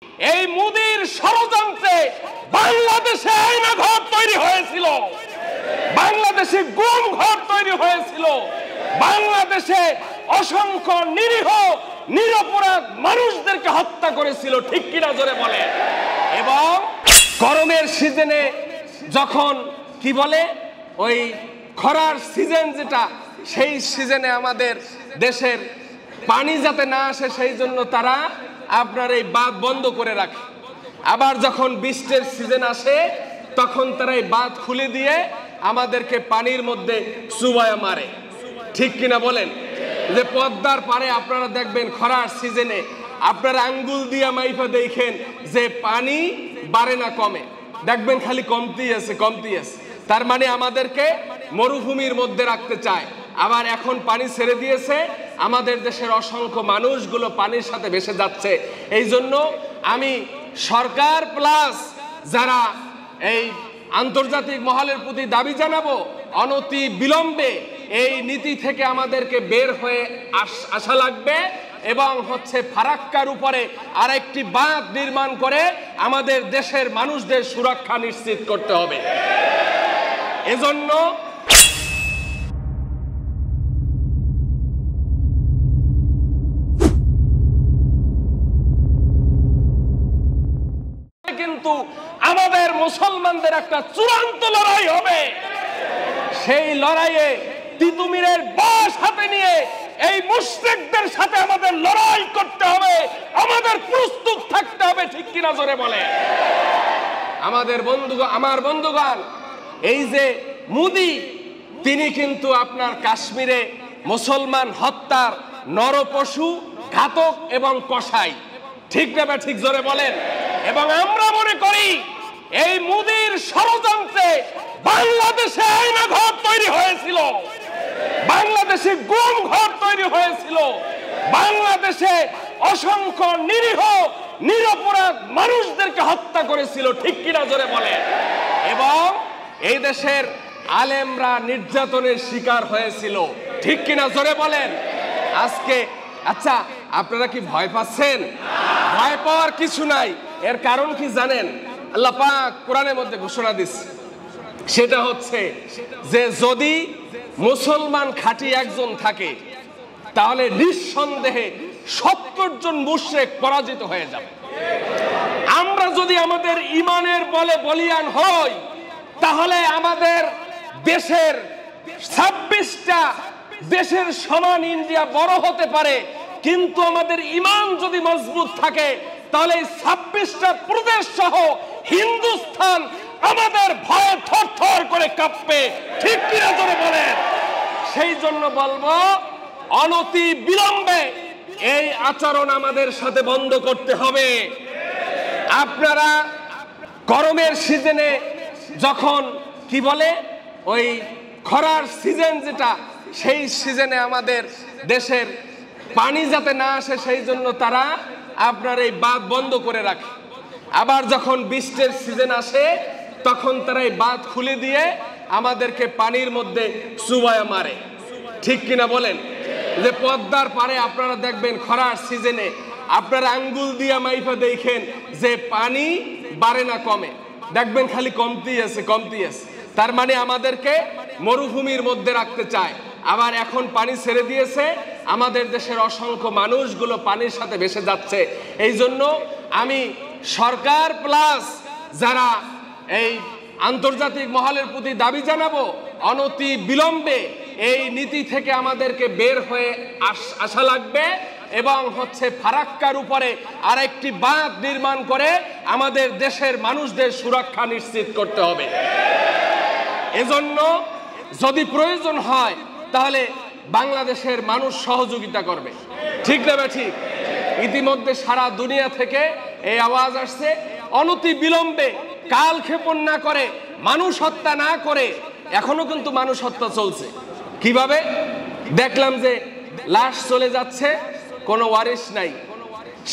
এই মোদির ষড়যন্ত্রে বাংলাদেশে আয়নাঘর তৈরি হয়েছিল, বাংলাদেশে গুম ঘর তৈরি হয়েছিল, বাংলাদেশে অসংখ্য নিরীহ নিরপরাধ মানুষদেরকে হত্যা করেছিল, ঠিক কিনা জোরে বলে। এবং গরমের সিজনে যখন কি বলে ওই খরার সিজন যেটা, সেই সিজনে আমাদের দেশের পানি যাতে না আসে সেই জন্য তারা আপনার এই বাঁধ বন্ধ করে রাখে। আবার যখন বৃষ্টির সিজন আসে তখন তারা এই বাঁধ খুলে দিয়ে আমাদেরকে পানির মধ্যে চুবায়া মারে, ঠিক কিনা বলেন। যে পদ্মার পারে আপনারা দেখবেন খরার সিজনে আপনারা আঙ্গুল দিয়া মাইফা দেখেন যে পানি বাড়ে না কমে, দেখবেন খালি কমতেই আছে কমতেই আছে। তার মানে আমাদেরকে মরুভূমির মধ্যে রাখতে চায়। আবার এখন পানি ছেড়ে দিয়েছে, আমাদের দেশের অসংখ্য মানুষগুলো পানির সাথে ভেসে যাচ্ছে। এই জন্য আমি সরকার প্লাস যারা এই আন্তর্জাতিক মহলের প্রতি দাবি জানাবো, অনতি বিলম্বে এই নীতি থেকে আমাদেরকে বের হয়ে আসা লাগবে এবং ফারাক্কার উপরে আরেকটি বাঁধ নির্মাণ করে আমাদের দেশের মানুষদের সুরক্ষা নিশ্চিত করতে হবে। এজন্য কিন্তু আমাদের মুসলমানদের একটা চূড়ান্ত লড়াই হবে। সেই লড়াইয়ে তিতুমিরের বাঁশ হাতে নিয়ে এই মুশরিকদের সাথে আমাদের লড়াই করতে হবে, আমাদের প্রস্তুত থাকতে হবে, ঠিক কিনা জোরে বলে। আমার বন্ধুগণ, এই যে মোদি, তিনি কিন্তু আপনার কাশ্মীরে মুসলমান হত্যার নরপশু, ঘাতক এবং কসাই, ঠিক না বা ঠিক জোরে বলেন। এবং আমরা মনে করি এই মোদির ষড়যন্ত্রে বাংলাদেশে আয়নাঘর তৈরি হয়েছিল, বাংলাদেশে গুম ঘর তৈরি হয়েছিল, বাংলাদেশে অসংখ্য নিরীহ নিরপরাধ মানুষদেরকে হত্যা করেছিল, ঠিক কিনা জোরে বলে। এবং এই দেশের আলেমরা নির্যাতনের শিকার হয়েছিল, ঠিক কিনা জোরে বলেন। আজকে আচ্ছা, আপনারা কি ভয় পাচ্ছেন? ভয় পাওয়ার কিছু নাই। এর কারণ কি জানেন? আল্লাহ পাক কোরআনের মধ্যে ঘোষণা দিচ্ছে, সেটা হচ্ছে যে যদি মুসলমান খাঁটি একজন থাকে তাহলে নিঃসন্দেহে 70 জন মুশরিক পরাজিত হয়ে যাবে। আমরা যদি আমাদের ঈমানের বলে বলিয়ান হই তাহলে আমাদের দেশের 26টা দেশের সমান ইন্ডিয়া বড় হতে পারে, কিন্তু আমাদের ঈমান যদি মজবুত থাকে তাহলে 26টা প্রদেশ সহ হিন্দুস্তান আমাদের ভয়ে থরথর করে কাঁপবে, ঠিক কিনা জোরে বলেন। সেই জন্য বলবো অনতি বিলম্বে এই আচরণ আমাদের সাথে বন্ধ করতে হবে। আপনারা গরমের সিজনে যখন কি বলে ওই খরার সিজন যেটা, সেই সিজনে আমাদের দেশের পানি যাতে না আসে সেই জন্য তারা আপনার এই বাঁধ বন্ধ করে রাখে। আবার যখন বৃষ্টির সিজন আসে তখন তারা এই বাঁধ খুলে দিয়ে আমাদেরকে পানির মধ্যে চুবায়া মারে, ঠিক কিনা বলেন। যে পদ্মার পারে আপনারা দেখবেন খরার সিজনে আপনারা আঙ্গুল দিয়া মাইফা দেখেন যে পানি বাড়ে না কমে, দেখবেন খালি কমতেই আছে কমতেই আছে। তার মানে আমাদেরকে মরুভূমির মধ্যে রাখতে চায়। আবার এখন পানি ছেড়ে দিয়েছে, আমাদের দেশের অসংখ্য মানুষগুলো পানির সাথে ভেসে যাচ্ছে। এই জন্য আমি সরকার প্লাস যারা এই আন্তর্জাতিক মহলের প্রতি দাবি জানাবো, অনতি বিলম্বে এই নীতি থেকে আমাদেরকে বের হয়ে আসা লাগবে এবং ফারাক্কার উপরে আরেকটি বাঁধ নির্মাণ করে আমাদের দেশের মানুষদের সুরক্ষা নিশ্চিত করতে হবে। এজন্য যদি প্রয়োজন হয় তাহলে বাংলাদেশের মানুষ সহযোগিতা করবে, ঠিক না বা ঠিক। ইতিমধ্যে সারা দুনিয়া থেকে এই আওয়াজ আসছে, অনতি বিলম্বে কালক্ষেপণ না করে, মানুষ হত্যা না করে। এখনো কিন্তু মানুষ হত্যা চলছে। কিভাবে? দেখলাম যে লাশ চলে যাচ্ছে, কোনো ওয়ারিশ নাই,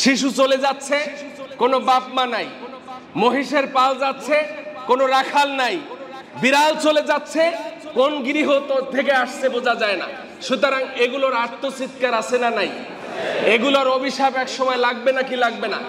শিশু চলে যাচ্ছে, কোনো বাপ মা নাই, মহিষের পাল যাচ্ছে, কোনো রাখাল নাই, বিড়াল চলে যাচ্ছে, কোন গৃহ থেকে আসছে বোঝা যায় না। সুতরাং এগুলোর আত্মচিৎকার আছে না নাই? এগুলোর অভিশাপ এক সময় লাগবে নাকি লাগবে না?